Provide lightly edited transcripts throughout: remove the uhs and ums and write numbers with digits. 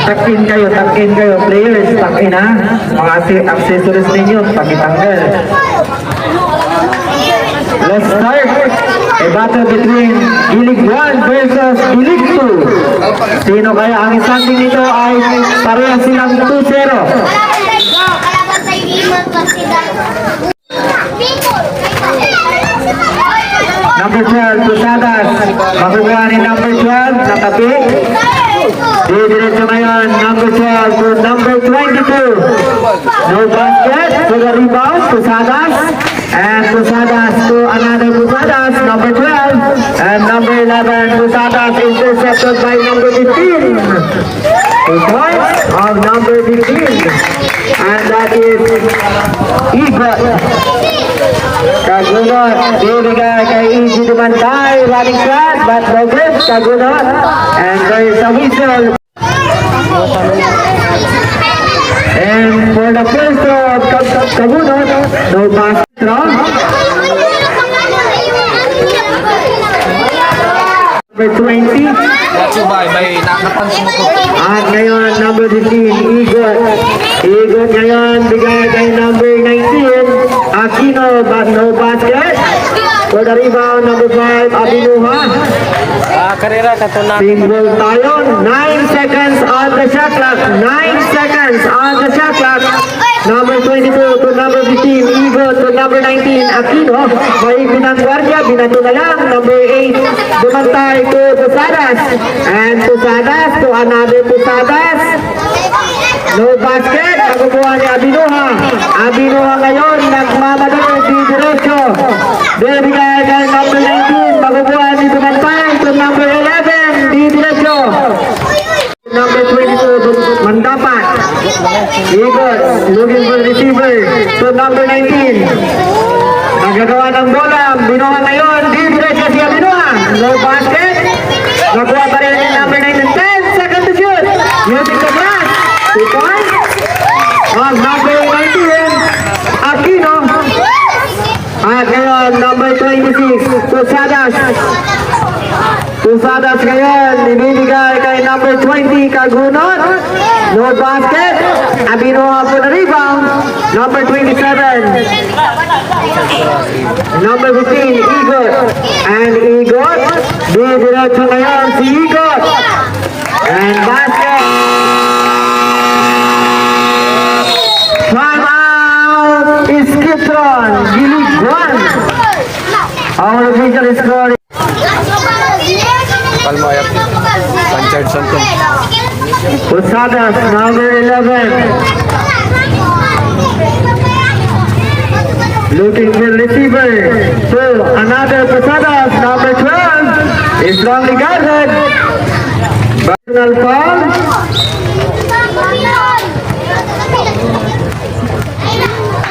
Tuck-in kayo, players, tuck-in ha. Mga accessories ninyo, pakitanggal. Let's start a battle between Gilig 1 versus Gilig 2. Sino kaya ang standing nito ay pareha silang 2-0. Number 12, Pusadas. Makukuha ni number 12 na tabi. Didiretso ngayon, number 12 to number 22. No basket to the rebound, Pusadas. And Pusadas to another Pusadas, number 12. And number 11, Pusadas intercepted by number 15. The point of number 15. And that is Igot. Kagunot, bibigay kay Easy Dumantay, running shot, but no good, Kagunot. And there is a whistle. And for the first throw of Kagunot, no basket throw. Number 20. At ngayon, number 15, Igot. Igot ngayon, bigay kay number 19, Aquino, but no basket. For the rebound, number 5, Abinuha. Karera katunan. Single tayo, 9 seconds on the shot clock. 9 seconds on the shot clock. Number 22 to number 15, Igot to number 19, Aquino. May binangguardia, binato na lang. Number 8, Dumantay to Pusadas. And Pusadas to another Pusadas. No basket, nakukuha ni Abinuha. Abinuha ngayon, nagmamadali di diretso. Bibigay kay number 19, makukuha ni Dumantay to number 11, di diretso. Number 22, Mandapat. Igot, looking for receiver to number 19. Nagagawa ng bola, Binuha ngayon, di diretso si Abinuha. No basket, nakuha pa rin ni number 19. 10 seconds to shoot. Using the glass. 2 points. Of number 19, Aquino. At ngayon, number 26, Pusadas. Pusadas ngayon, ibibigay kay number 20, Kagunot. No basket. Abinuha for the rebound. Number 27. Number 15, Igot. And Igot, didiretso ngayon si Igot. And basket. Time out is Kitron, Gilig 1. Our official score. Palmayap. Panchard Santon. Pusadas, number 11. Looking for receiver. So, another Pusadas, number 12. Is strongly guarded. Personal foul.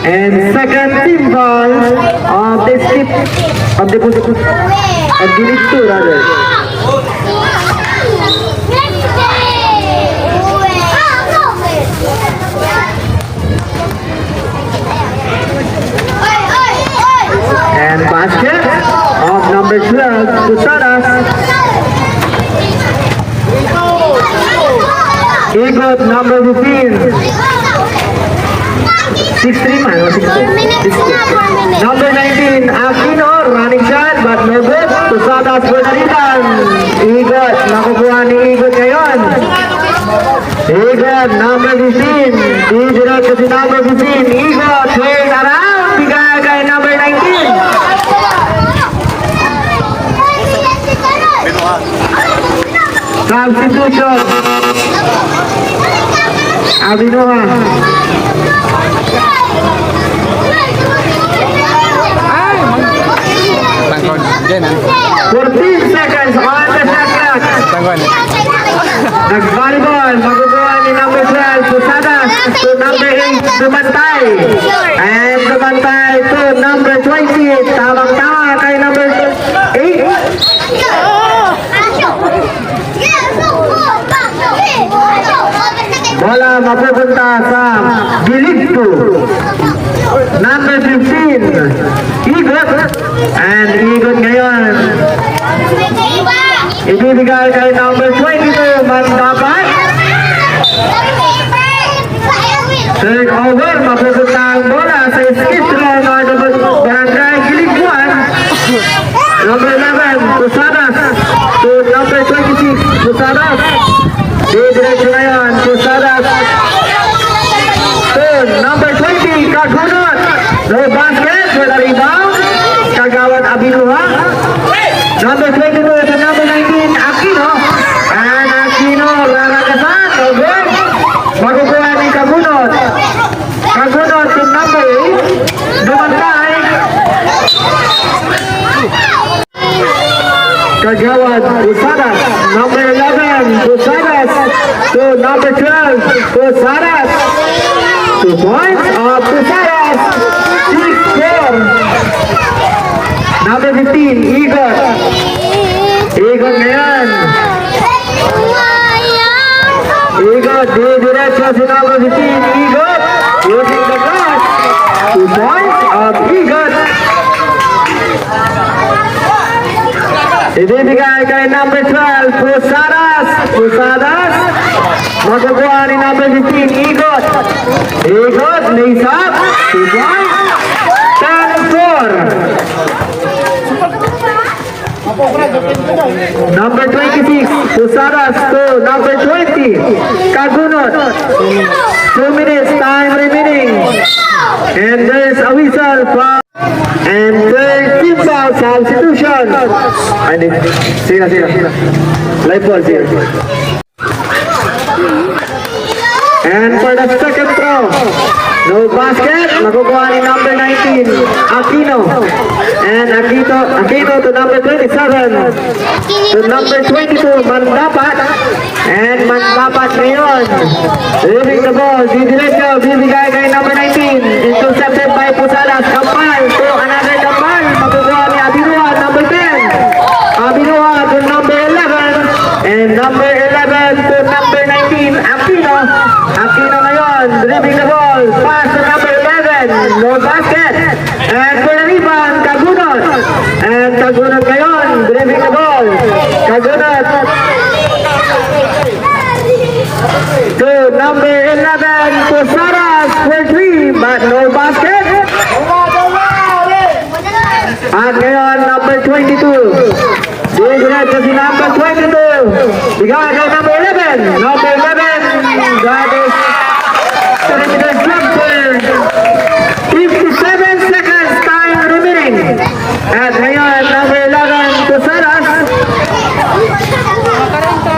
And second team foul of this tip of the Gilig 2 rather. And basket of number 12, Pusadas. Igot, number 15. 6'3" man, or 6'2". Number 19, Aquino, running shot, but no good. Pusadas for the rebound. Igot, nakukuha ni Igot ngayon. Igot, number 15. Didiretso si number 15. Igot, turn around. Bigay kay number 19. Substitution. Abinuha. 14 seconds on the shot clock. Nag-volleyball, maguguha ni number 12, Pusadas to number 8, Dumantay. And Dumantay to number 20, tamang-tama kay number 8. Bola mapupunta sa Gilig 2. Number 15, Igot. And Igot ngayon, ibibigay kay number 22, Mandapat. Didiretso ngayon, Pusadas. To number 20, Kagunot. No basket, wala rebound. Kagawad Abinuha. Number 22 to number 19, Aquino. And Aquino, raragasan. No good. Maguguha ni Kagunot. Kagunot to number 8. Dumantay. Kagawad Pusadas. Number 11, Pusadas. To number 12, Pusadas. 2 points of Pusadas. 6-4. Number 15, Igor. Igor ngayon. Igor, didiretso si number 15, Igor. Using the cross. 2 points of Igor. Ibibigay kay number 12, Pusadas. Pusadas. Makukuha ni number 15, Igor. Igor, lays up. 2 points. 10-4. Number 26, Pusadas to number 20, Kagunot. 2 minutes time remaining. And there's a whistle from and there's team foul substitution. Sila. Live ball, sila. And for the second throw, no basket, makukuha ni number 19, Aquino. And Aquino to number 27, to number 22, Mandapat. And Mandapat ngayon, leaving the ball, didiretso, bibigay kay number 19, intercepted by Pusadas, Kampal, to another Kampal, makukuha ni Abinuha, number 10. Abinuha to number 11, and number 11 to number 19, Aquino. Aquino ngayon, dribbling the ball, pass to number 11, no basket. And for the rebound, Kagunot. And Kagunot ngayon, dribbling the ball. Kagunot to number 11, Pusadas for 3, but no basket. At ngayon, number 22. Didiretso si number 22. Bigay kay number 11. Number 11, that is perimeter jumper. 57 seconds time remaining. At ngayon, number 11, Pusadas.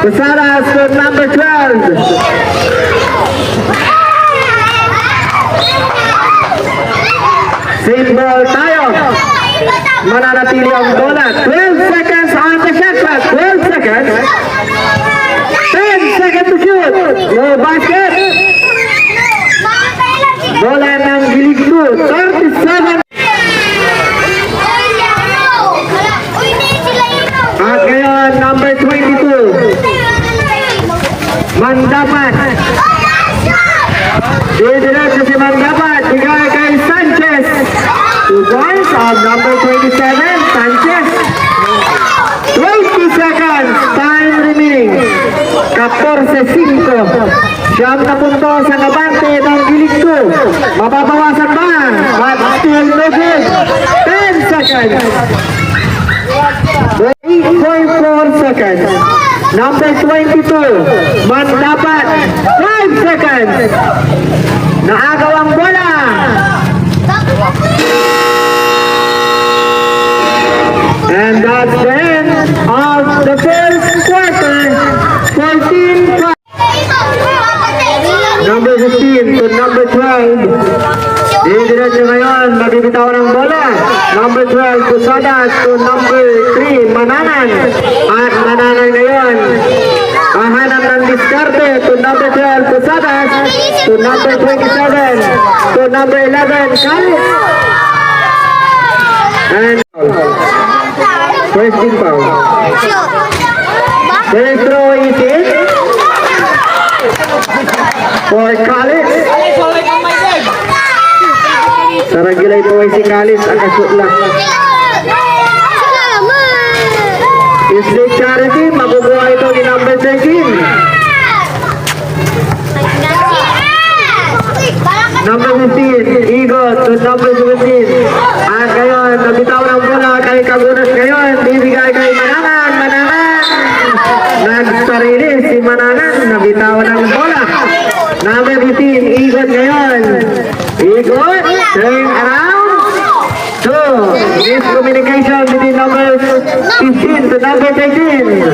Pusadas to number 12. Same ball tayo. Mananatili ang bola. 12 seconds on the shot clock. 12 seconds. 10 seconds to shoot. No basket. Bola ng Giligdo. 37. At ngayon, number 22. Mandapat. Didiretso si Mandapat. Bigay kay Sanchez. 2 points of number 27, Sanchez. 20 seconds, time remaining. 14-5. Siyam na puntos ang abante ng Giligdo. Mababawasan ba? But still no good. 10 seconds. 8.4 seconds. Number 22, Mandapat. 5 seconds. Naagaw ang bola. And that's the end of the first quarter. 14-5. Number 15 to number 12. Didiretso ngayon, mabibitawan ng bola. Number 12, Pusadas to number 3, Mananan. At Mananan ngayon, mahanap ng diskarte to number 12, Pusadas. To number 27, to number 11, Kalis. And first team foul. First throw is in for Kalis. Saragilay po ay si Kalis ang kasutla. Isli Charity, mabubuha ito ni number 13. Number 15, Igor to number 17. At ngayon, nabitaw ng bola kay Kagunas ngayon. Bibigay kay Manangan. Nagsarili si Manangan, nabitawan ang bola. Number 15, ikot ngayon. Ikot, turn around. So, miscommunication between number 15 to number 13.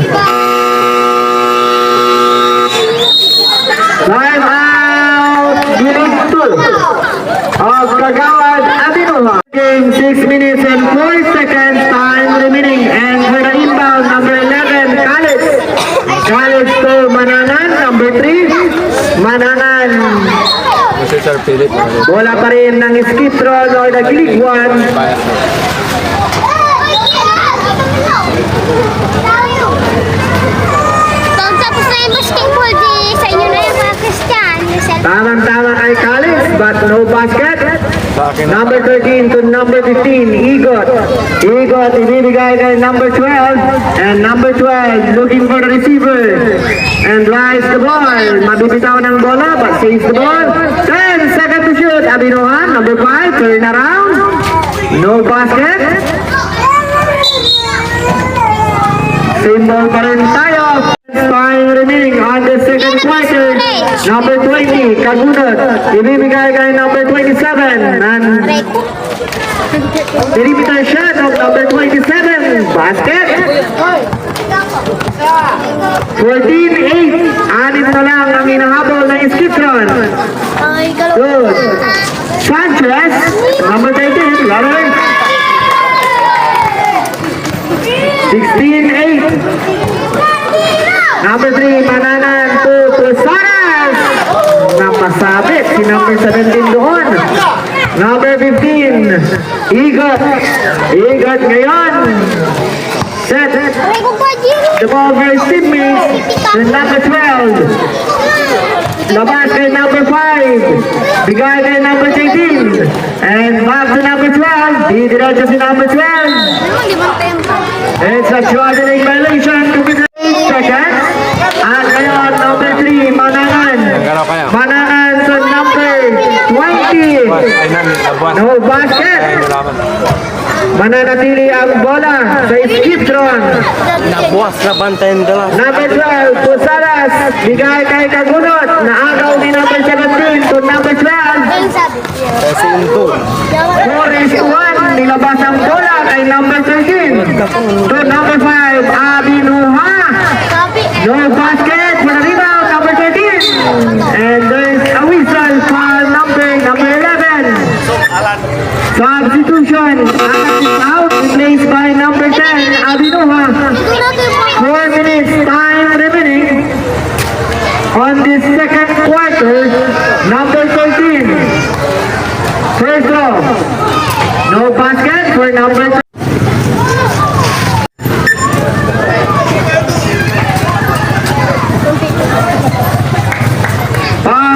Time out, Gilig 2 of Kagawad Abinoha. Game 6 minutes and 4 seconds, time remaining. And for the inbound, number 11, Khalid. Khalid to Manangan, number 3, Manangan. Si Sir Philip. Bola pa rin ng skip roll or the Gilig 1. Tapos na yung basketball di sa inyo na yung mga Christian. Tamang-tama kay Khalid, but no basket. Sa akin. Number 13 to number 15, Igot. Igot, ibibigay kay number 12. And number 12, looking for the receiver. And drives the ball. Mabibitaw ng bola, but saves the ball. 10 seconds to shoot. Abinohan, number 5, turn around. No basket. Same ball pa rin tayo. Time remaining on the second quarter. Number 20, Kagunot. Ibibigay kay number 27. And perimeter shot of number 27. Basket. 14-8. Anim na lang ang inahabol ng Skitron. Good. Sanchez, number 13. Laroy. 16-8. Number 3, Mananan to Posadas. Napasabit si number 17 doon. Number 15, Igot. Igot ngayon. Set. The ball for his teammates. To number 12. Labas kay number 5. Bigay kay number 18. And back to number 12. Didiretso si number 12. It's a shortening violation to be 8 seconds. At ngayon, number 3, Manangan. Galaw kaya. Manangan to number 20. Ay, nabuan. No basket. Ay, nalaman. Mananatili ang bola sa Skiptron. Nabuas na bantayan dala. Number 12, Posadas. Bigay kay Kagunot. Naagaw ni number 17 to number 12. Kasi Indul. 4-1. Nilabas ang bola kay number 13. To number 5, Abinuha. No basket for the rebound, number 13. And there's a whistle for number 11. Substitution. Akat is out. Replaced by number 10, Abinuha. 4 minutes time remaining on this second quarter. Number 13. First off. No basket for number 13.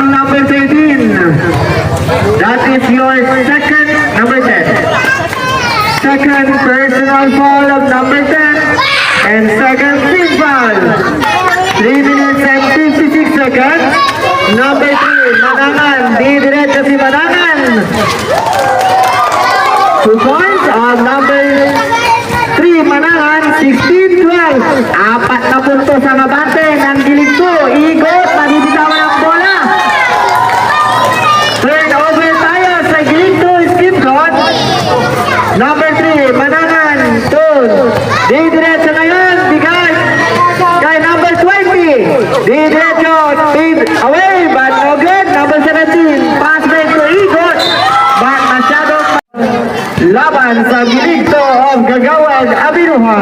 Number 13. That is your second, number 10. Second personal foul of number 10. And second team foul. 3 minutes and 56 seconds. Number 3, Manangan. Didiretso si Manangan. 2 points on number 3, Manangan. 16-12. 4 na punto sa mabante ng Gilig 2. Igot, madibitawan ang bola. Turnover tayo sa Gilig 2, Skipton. Number 3, Manangan. 2. Didiretso ngayon, bigay kay number 20. Didiretso, feed away, but no good. Number 17, pass back to Igot. But masyadong laban sa Gilig 2 of Gagawad, Abinuha.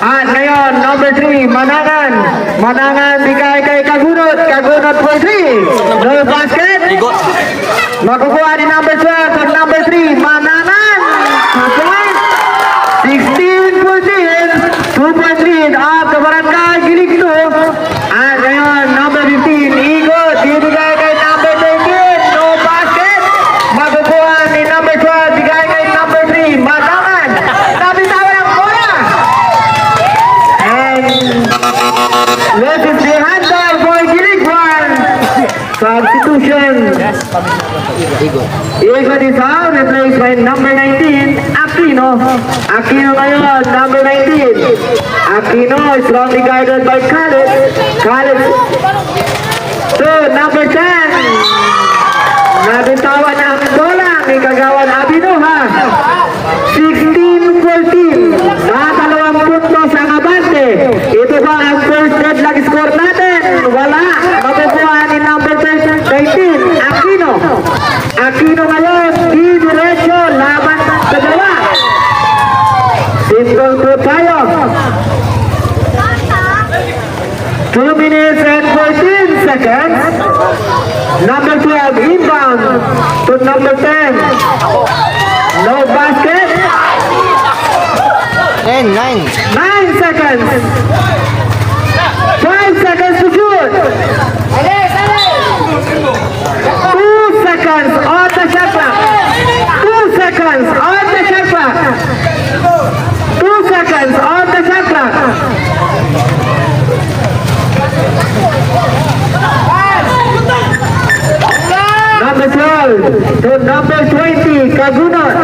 At ngayon, number 3, Manangan. Manangan, bigay kay Kagunot. Kagunot for 3. No basket. Makukuha ni number 12 at number 3, Manangan. 2 points. 16-14. 2-point lead of the Barangay Gilig 2. At ngayon, number 15, Igot. Bibigay kay number 13. No basket. Makukuha ni number 12. Bigay kay number 3, Manangan. Nabitawan ang bola. And this is the handoff for Gilig 1. Substitution. substitution. Igot is out, replaced by number 19, Aquino. Aquino ngayon, number 19. Aquino is strongly guided by Khaled. Khaled to number 10. Nabitawan ang bola ni Kagawan Abinoha. 16-14. Dalawang puntos ang abante. Ito ba ang first deadlock score natin? Wala. Makukuha ni number 19, Aquino. Aquino ngayon, di diretso, laban sa dalawa. Simple throw tayo. 2 minutes and 14 seconds. Number 12, inbound to number 10. No basket. 10, 9. 9 seconds. 5 seconds to shoot. 2 seconds on the shot clock. 2 seconds on the shot clock. 2 seconds on the shot clock. Number 12 to number 20, Kagunot.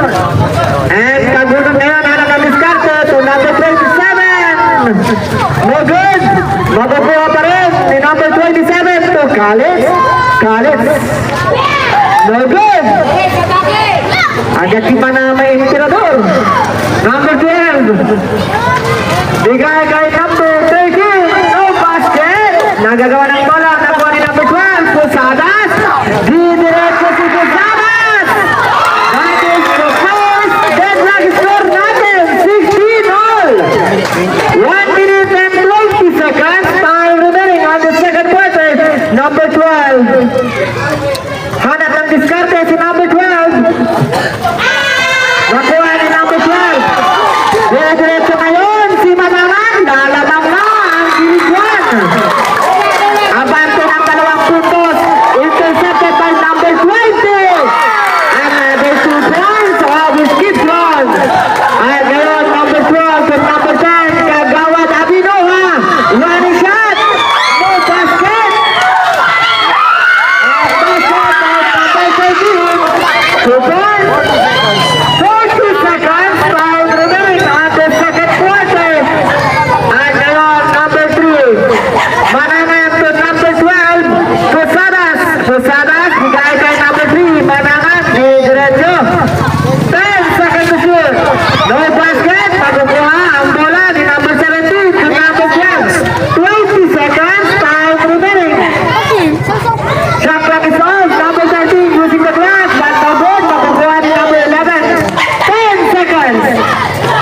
And Kagunot ngayon ang namiskarte to number 27. No good. Makukuha pa rin ni number 27 to Khaled. Khaled. No good. Agad pa na may emperador. Number 12. Bigay kay number 13. No basket. Nagagawa ng bola. Nakuha ni number 12. Pusadas. Didiretso si Pusadas. That is the first deadlock score natin. 16-all. 1 minute and 20 seconds. Time remaining on the second quarter. Number 12. Hanap ng diskarte si number 12. Nakuha ni number 12. Diretso ngayon si Madangan. Dalamang na ang Giligwan. Abante ng dalawang puntos. Intercepted by number 20. Another 2 points of Skipson. At ngayon number 12 and number 10. Kagawad Abinoha. Running shot. No basket. At basket by number 13. 2 points. 40 seconds. Time remaining on the second quarter. At ngayon number 3. Manangan to number 12. Pusadas. Pusadas. Bigay kay number 3. Manangan. Diretso. 10 seconds to shoot. No basket. Makukuha ang bola ni number 17 to number 12. 20 seconds. Time remaining. Shot clock is off. Number 13 using the glass. But no good. Makukuha ni number 11. 10 seconds.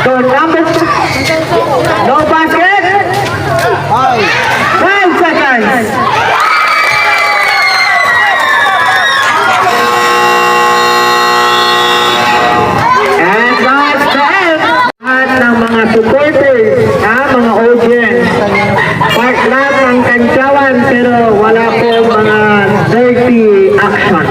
To number... No basket. 5 seconds. And last time, lahat ng mga supporters, mga audience, part lang ng kantsawan pero wala po mga dirty action.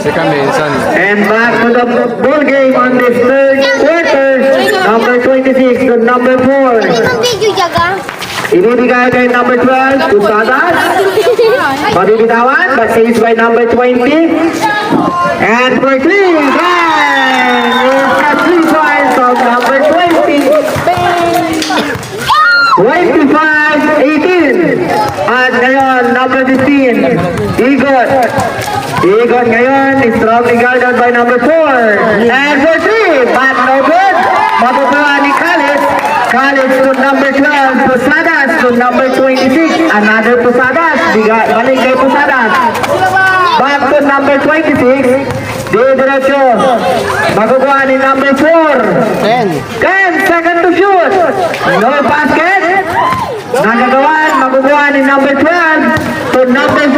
Second minsan. And back to the ball game on this third quarter, number 26 to number 4. Ang video jaga. Ibibigay kay number 12, Pusadas. Mabibitawan, but saved by number 20. And for 3, bang! It's got 3 points of number 20. 25-18. At ngayon, number 15, Igot. Igot ngayon is strongly guarded by number 4. And for 3, but no good. Makukuha ni Khaled. Khaled to number 12, Pusadas to number 26. Another Pusadas. Balik kay Pusadas. Back to number 26. Diretso. Makukuha ni number 4. 10 seconds to shoot. No basket. Nagagawan. Makukuha ni number 12 to number 5.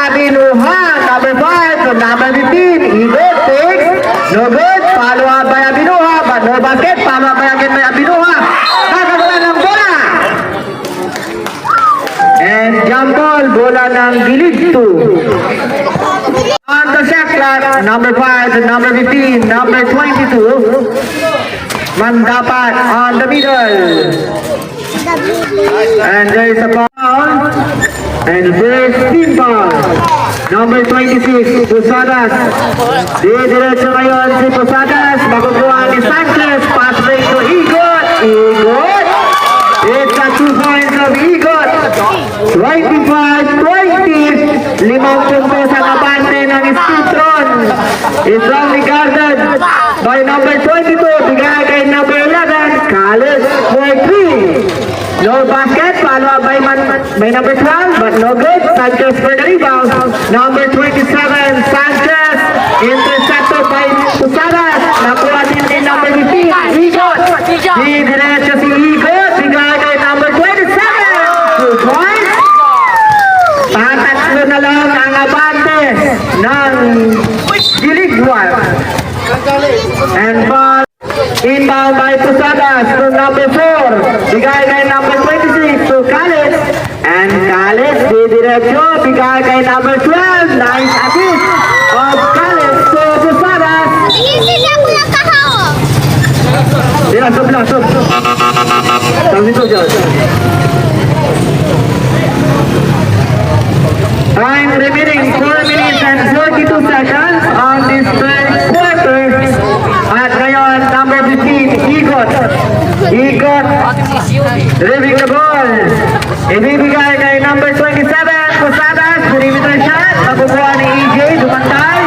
Abinuha. Number 5 to number 15. Igot takes. No good. Follow up by Abinuha. But no basket. Follow up by again by Abinuha. Nagagawan ng bola. And jump ball. Bola ng Gilig 2. On the shot clock, number 5 and number 15, number 22. Mandapat on the middle. And there is a foul And first team foul. Number 26, Posadas. Didiretso ngayon si Posadas. Makukuha ni Sanchez. Pass break to Igot. Igot. It's a 2 points of Igot. 25-20. 5 puntos ang abante ng Skitron. It's only guarded by number 22. Bigay kay number 11. Khaled for 3. No basket, follow up by number 12, but no good. Sanchez for the rebound. Number 27, Sanchez. Intercepted by Posadas. Nakuha din ni number 15, Igot. Didiretso si Igot. Bigay kay number 27. 2 points. Tatatlo na lang ang abante ng Giligwan. And ball inbound by Posadas to number 4. Bigay kay number 26 to Khaled. And Khaled, didiretso. Bigay kay number 12. Nice assist of Khaled to Posadas. Hindi ako nakahao. Sila, sub lang, sub. Sabi ko dyan. Time remaining 4 minutes and 42 seconds on this third quarter. At ngayon, number 15, Igot. Igot, driving the ball. Ibibigay kay number 27, Posadas, perimeter shot. Makukuha ni EJ, dumantay.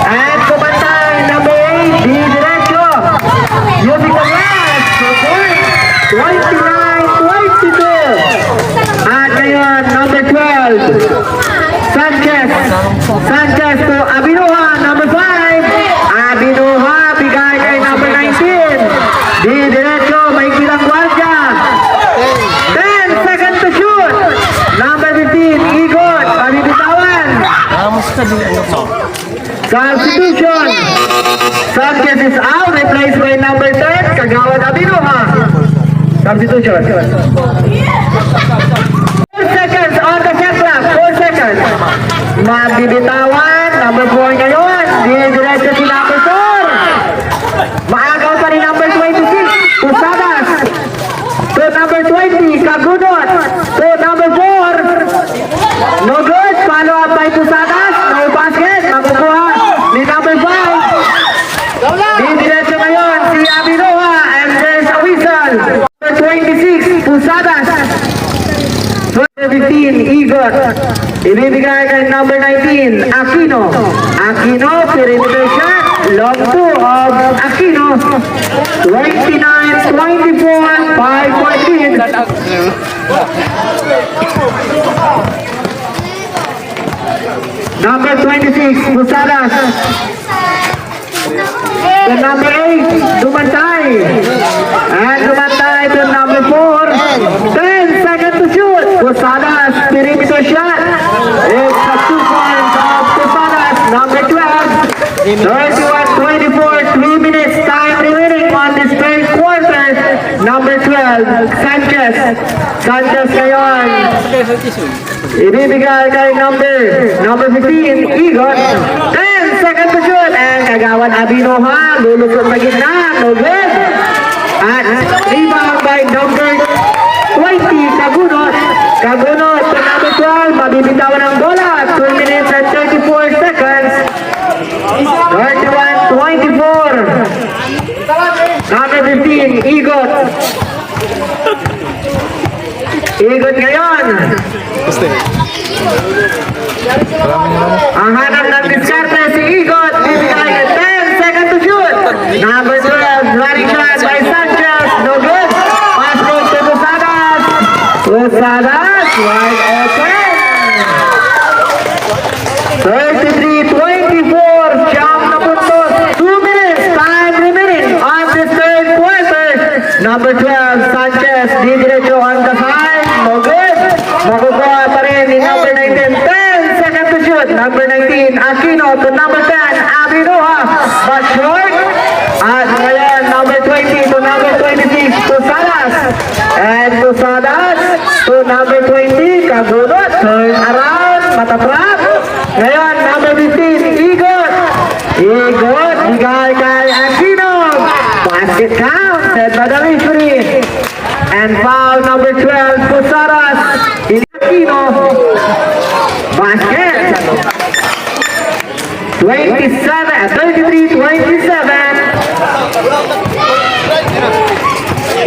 And kumantay, number 8, didiretso. Using the last, for point, 29-22. At ngayon, number 12, Sanchez. Sanchez to Abinuha, number 5. Abinuha, bigay kay number 19. Didiretso, may kilang guardia. 10 seconds to shoot. Number 15, Igot, panibitawan. Substitution. Sanchez is out, replaced by number 10, Kagawad Abinuha. Substitution. 4 seconds on the shot clock. 4 seconds. Mabibitawan. Number 4 ngayon. Didiretso si number 4. Maagaw pa rin number 26. Posadas. To number 20. Kagunot. To number 4. No good. Follow up by Posadas. No basket. Makukuha ni number 5. Didiretso ngayon si Abinoa. And there's a whistle. Number 26. Posadas. 15, Igot. Ibibigay kay number 19, Aquino. Aquino, perimeter shot. Long 2 of Aquino. 29-24, 5-14. Number 26, Posadas. To number 8, Dumantay. And Dumantay to number 4. 10 seconds to shoot. Posadas, perimeter shot. It's a 2 points of Posadas, number 12. 31-24, 3 minutes time remaining on this third quarter. Number 12, Sanchez. Sanchez ngayon. Ibibigay kay number 15, Igot. 10 seconds to shoot. And Kagawad Abinoha, lulusot na gitna. No good. At rebound by number 20, Kagunot. Kagunot to number 12, mabibitawan ang bola. 2 minutes and 34 seconds. 31-24. Number 15, Igot. Igot ngayon. Ang hanap ng diskarte si Igot. Bibigay ka 10 seconds to shoot. Number 12, running shot by Sanchez. No good. Pass goes to Posadas. Posadas, wide open. 33-24, jump na puntos. 2 minutes, time remaining on this third quarter. Number 12, Sanchez, didiretso on the side. No good. Makukuha pa rin ni number 19. 10 seconds to shoot. Number 19, Aquino to number 10, Abinoha. But short. At ngayon, number 20 to number 26, Posadas. And Posadas to number 20, Kagunot. Turn around, matatrap. Ngayon, number 15, Igot. Igot, bigay kay Aquino. Basket count, set by the referee. 27.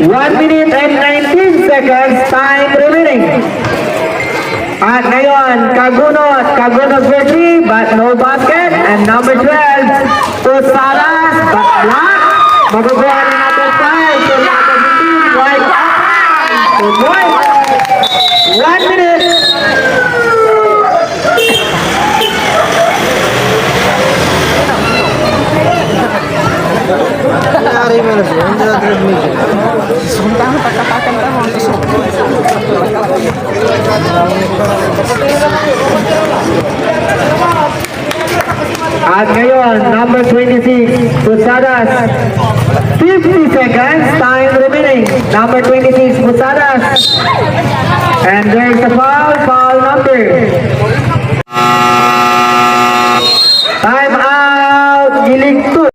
1 minute and 19 seconds time remaining. At ngayon, Kagunot Virgie, but no basket. And number 12, Posadas, but block. Magawa ni number 5, so number 15, right up. Good boy. 1 minute. At ngayon, number 26, Posadas. 50 seconds, time remaining. Number 26, Posadas. And there's a foul number. Time out, Giling 2.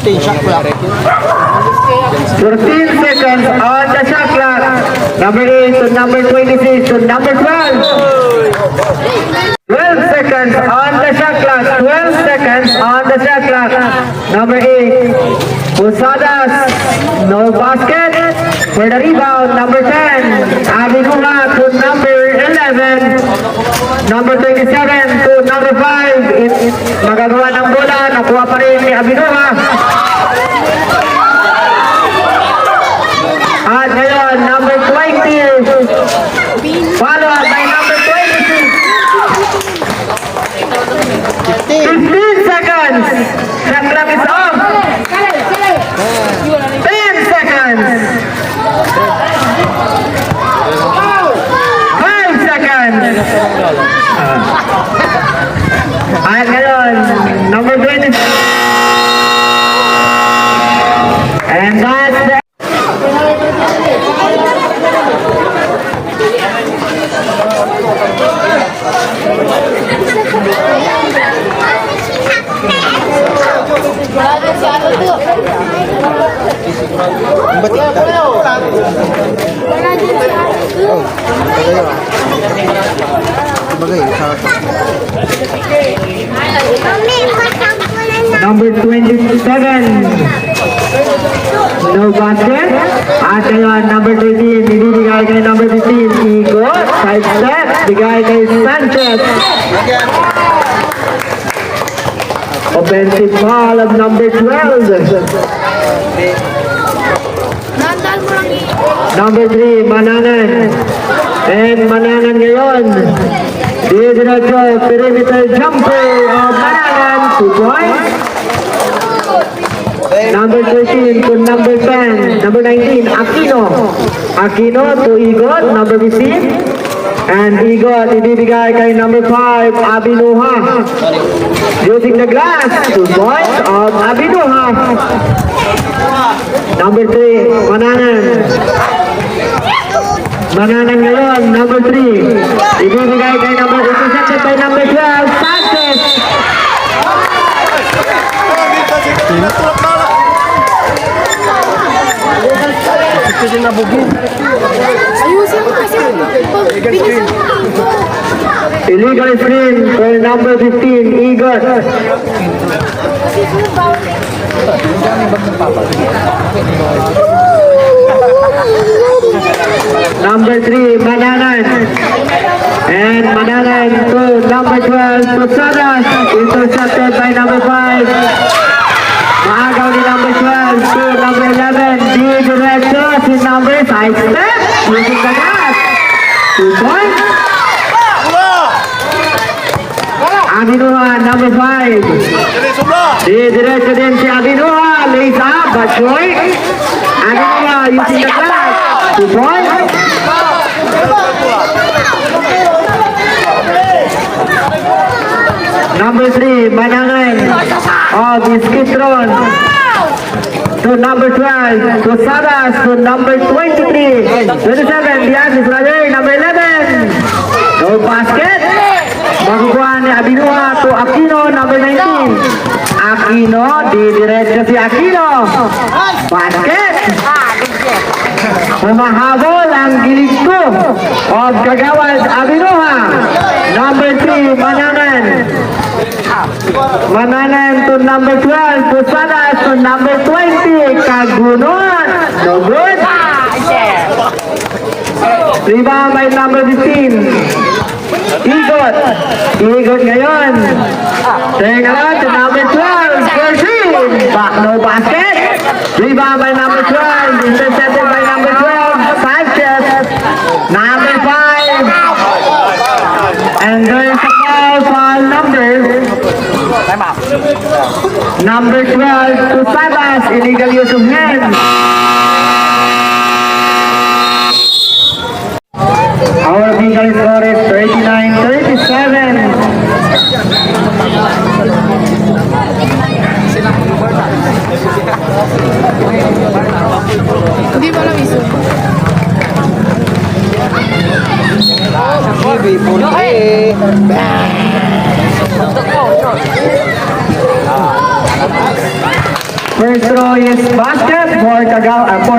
Shot clock. 14 seconds on the shot clock. Number 8 to number 26 to number 12. 12 seconds on the shot clock. 12 seconds on the shot clock. Number 8, Posadas, no basket. For the rebound, number 10, Abinuma to number 11. Number 27 to number 5. Magagawa ng bola. Nakuha pa rin ni Abinuma. At ngayon, number 20, followed by number 22. 15 seconds. The clock is off. 10 seconds. 5 seconds. At ngayon, number 20. And that's the number 27. No basket. At ngayon, number 13, binibigay kay number 15, Igo. Side step, bigay kay Sanchez. Offensive foul of number 12. Number 3, Manangan. And Manangan ngayon. Didiretso, perimeter jumper of Manangan. 2 points. Number 13 to number 10. Number 19, Aquino. Aquino to Igot, number 15. And Igot, ibibigay kay number 5, Abinuha. Using the glass, 2 points of Abinuha. Number 3, Manangan. Mananang ngayon, number 3. Ibibigay kay number, intercepted by number 12, Sanchez. Illegal screen for number 15, Igot. Number 3, Mananan. And Mananan to number 12, Posadas. Intercepted by number 5. Maagaw ni number 12 to number 11. Didiretso si number 5 step. Using the glass. 2 points. Abinuha, number 5. Didiretso din si Abinuha. Lays up, but short. Abinuha using the glass. 2 points. Number 3, Manangan of Iskitron. To number 12, Posadas to number 23. 27, Diaz is brother, number 11. No basket. Makukuha ni Abinuha to Aquino, number 19. Aquino, didiretso si Aquino. Basket. Humahabol ang gilid 2 of Kagawad Abinoha. Number 3, Mananan. Mananan to number 12, Pusadas to number 20, Kagunot. No good. Rebound by number 15. Igot. Igot ngayon. Turn around to number 12, Gershon. Back no basket. Rebound by number 12, intercepted by number 12, Sanchez. Number 5. And there's a foul number. Number 12 to Sabas, illegal use of hands. Our legal score is 39-37. Hindi mo alam iso. First throw is basket for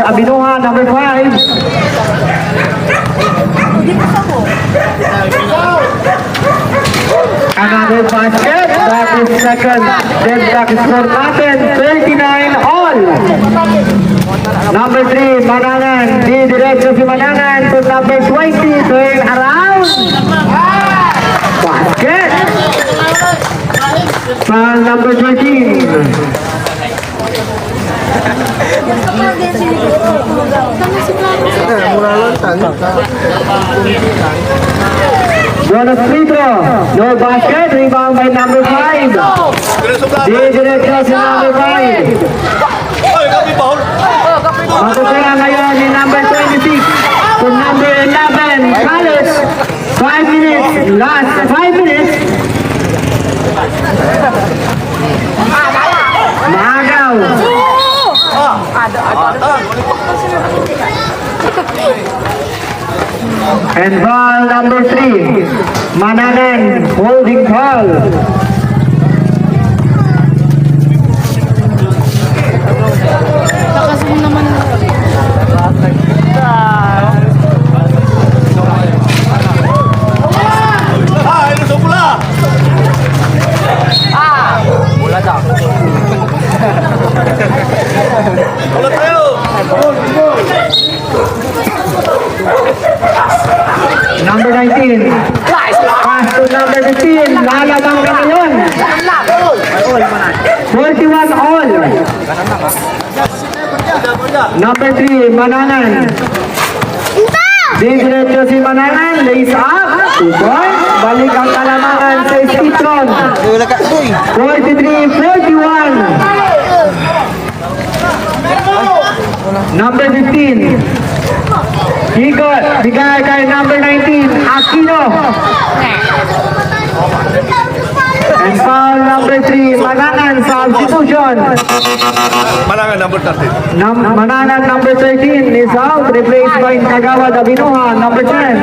Abinoha, number 5. Another basket, that is second. Then back score natin, 39 all. Number 3, Mananan. Diretso si Mananan to number 20, turn around. Basket. Foul number 13. Bonus free throw. No basket. Rebound by number 5. Diretso si number 5. Matutira ngayon ni number 26 to number 11, Carlos. 5 minutes. Last 5 minutes. Maagaw. And ball number 3, Mananan holding ball. Lakas mo naman. Number 19. Pass to number 15. Lalabang ka ngayon. 41 all. Number 3, Mananan. Diretso si Mananan. Lays up. 2 points. Balik ang kalamangan sa Skitron. 43-41. Number 15. Higot. Bigay kay number 19. Aquino. And foul number 3. Mananan substitution. Manangan number 13. Mananan number 13 is out. Replaced by Kagawad Abinoha number 10.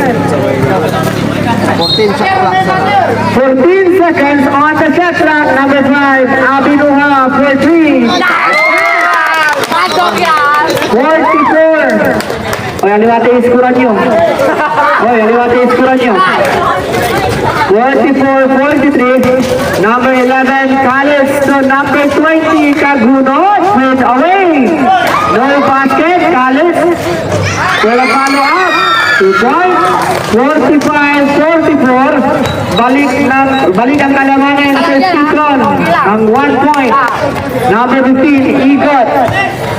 14 seconds on the shot clock. Number 5. Abinoha for 3. 44. Oy, aliwati iskuran nyo. Oy, aliwati iskuran nyo. 44-43. Number 11, Carlos to number 20, Kagunot. Straight away. No basket, Carlos. Well, follow up. 2 points. 45-44. Balik ang kalamangan sa Skitron. Ang 1 point. Number 15, Igot.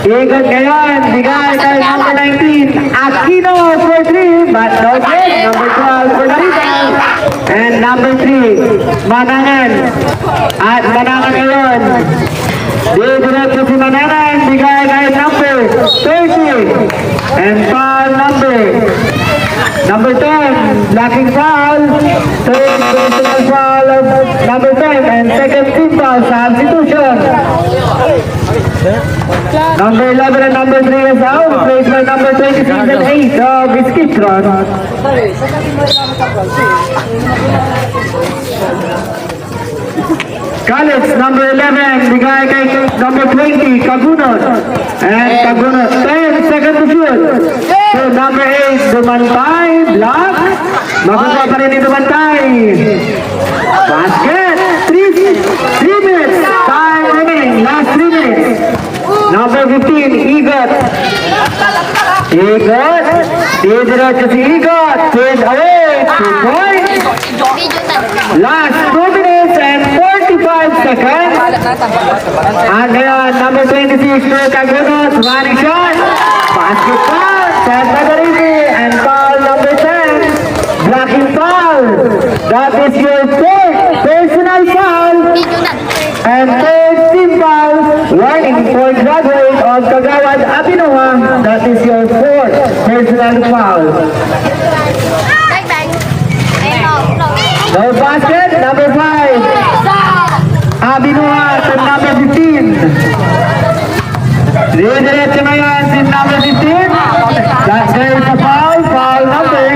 Igot ngayon. Bigay kay number 19, Aquino for 3. But no good. Number 12 for the rebound. And number 3, Mananan. At Mananan ngayon. Diretso si Mananan. Bigay kay number 30. And foul number 10, blocking foul. Third personal foul of number 10 and second team foul, substitution. Number 11 and number 3 is out, replaced by number 26 and 8 of Skitron. College, number 11, bigay kay number 20, Kagunot. And Kagunot, 10 seconds. seconds to shoot. So number 8, Dumantay, block. Makukuha pa rin ni Dumantay. Basket, 3 minutes. Time remaining, last 3 minutes. Number 15, Igot. Igot. Didiretso si Igot. Fade away. 2 points. Last 2 minutes and 45 seconds. And ngayon, number 26, Kagunot. Running shot. Basket foul. Set Nagarigi. And foul number 10. Blocking foul. That is your fourth personal foul. And third team foul. Warning for graduate of Kagawad Abinoa. That is your fourth personal foul. No basket, number 5. Abinoa to number 15. Diretso na yan si number 15. That's there is a foul, foul number.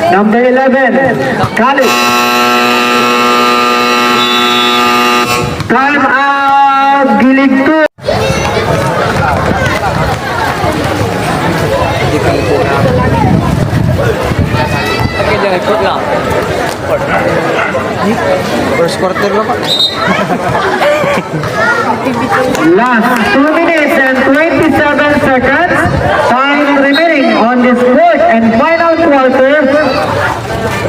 Number 11, Khalid. Time out, Gilig 2. First quarter lang pa. Last 2 minutes and 27 seconds. Time remaining on this fourth and final quarter.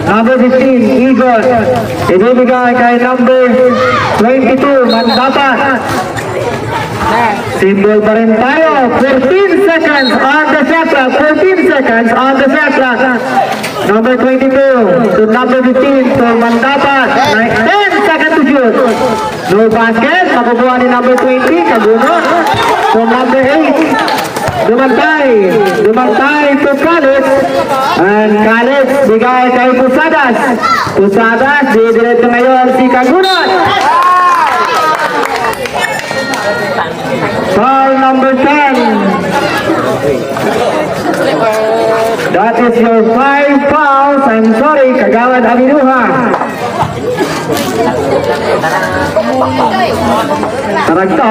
Number 15, Igor. Ibibigay kay number 22, Mandapat. Symbol pa rin tayo. 14 seconds on the shot clock. 14 seconds on the shot clock. Number 22 to number 15 to Mandapat. 10 seconds to shoot. No basket. Makukuha ni number 20. Kagunot. To number 8. Dumantay to Khalid. And Khalid bigay kay Pusadas. Pusadas. Didiretso ngayon si Kagunot. Foul number 10. That is your 5 fouls. I'm sorry, Kagawad Abinoa. Taragto.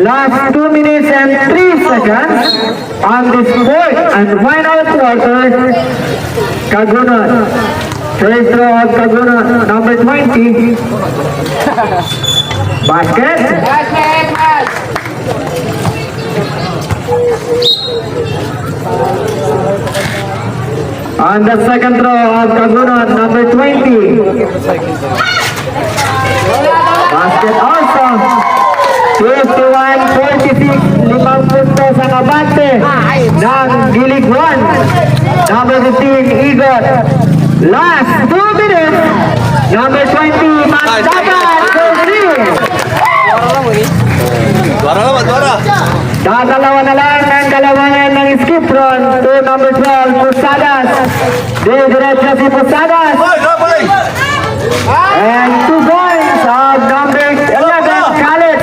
Last 2 minutes and 3 seconds on this fourth and final quarter. Kagunot. First throw of Kagunot, number 20. Basket. On the second throw of Kagunot, number 20. Basket also. 51-46, 5 punto sa kabante ng Gilig 1. Number 15, Igor. Last 2 minutes. Number 20, Mandapat. Dwara naman, dwara. Dadalawa na lang ang dalawangan ng skip run to number 12, Pusadas. Diretso si Pusadas. Boy, no, boy. And 2 points of number 11, Khalid.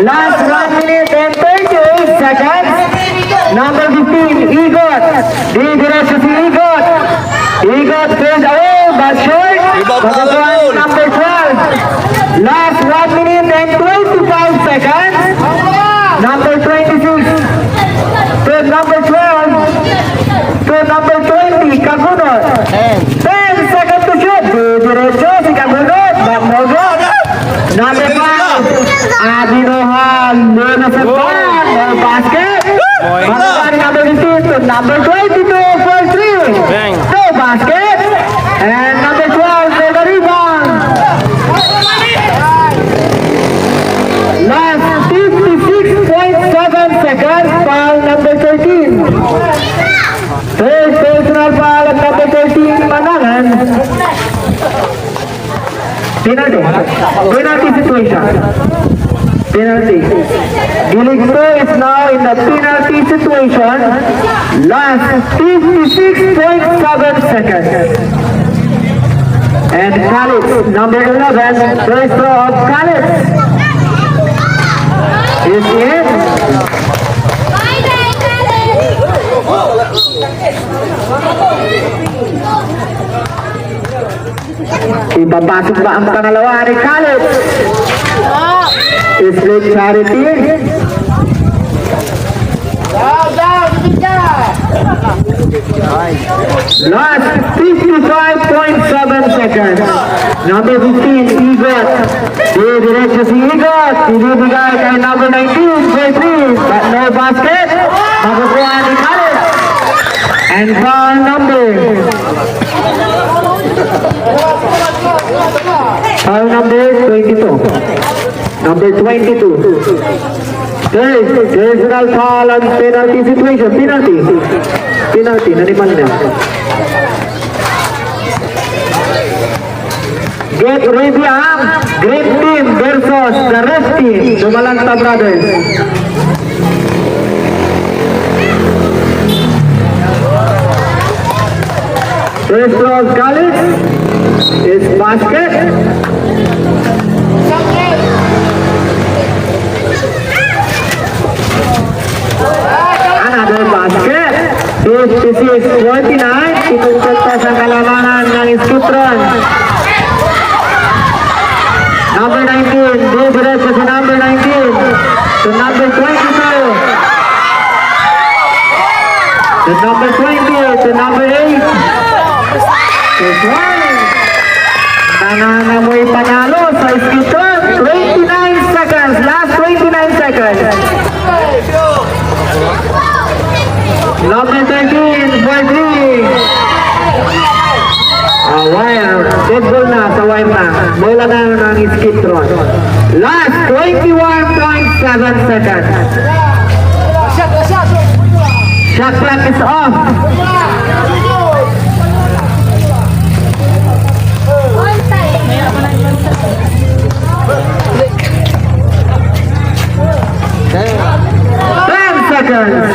Last 1 minute and 38 seconds. Number 15, Igor. Diretso si Igor. Igor plays away, but short. Makukuha ni number 12. Last 1 minute and 25 seconds. Number 26 to number 12 to number 20, Kagunot. 10 seconds to shoot. Diretso si Kagunot. Back number 5, Abinoa. Luna sa ball. No basket. Makukuha ni number 15 to number 22 for 3. No basket. And number 12 for the rebound. Last 56.7 seconds, foul number 13. Third personal foul at number 13, Manangan. Penalty. Penalty situation. Penalty. Gilig 2 is now in the penalty situation. Last 56.7 seconds. And Khalid, number 11, first throw of Khalid. Is in. Papasok ba ang pangalawa ni Khalid? Islip Charity. Last 55.7 seconds. Number 15, Igot. Diretso si Igot. Ibibigay kay number 19, J3. But no basket. Makukuha ni Khalid. And foul number. Foul number 22. Number 22. Personal foul and penalty situation. Penalty. Naniman na. Get ready ang Great Team versus the Red Team. Dumalanta Brothers. First throw of Khalid is basket. Another basket. 56-49. Ituntuntas ang kalamangan ng Skutron. Number 19. Diretso si number 19 to number 22. To number 20 to number 8. This one. Nananamoy panalo sa Skutron. 29 seconds. Last 29 seconds. Number 13 for 3. Wire. Dead ball na sa wire na. Bola na ng Skitron. Last 21.7 seconds. Shot clock is off. Seconds.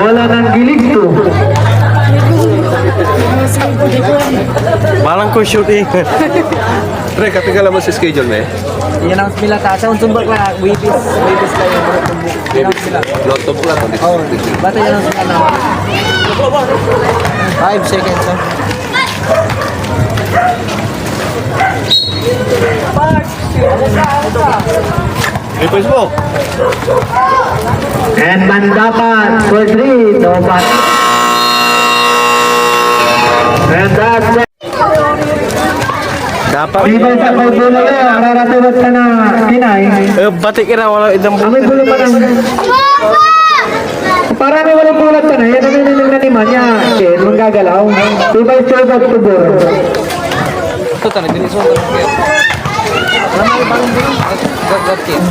Bola ng Giligto. Malang ko shooting. Pre, katingala mo sa schedule na eh. Yan ang sila tasa. Ang tumbak lang. Wipis kayo. Yan ang sila. Lotto po lang. Oh, bata yan ang sila na. 5 seconds. Hey, Facebook. And Mandapan for 3. No pass. And that's it. Dapat. Dito sa pagbulo ko, araratulat ka na Pinay. Batik kira wala idang Amoy bulo pa ng... Para may walang bulat ka na, yan ang naniman niya. Ken, manggagalaw. Diba yung 12 October? Ito tanong din iso. Ramay bang din.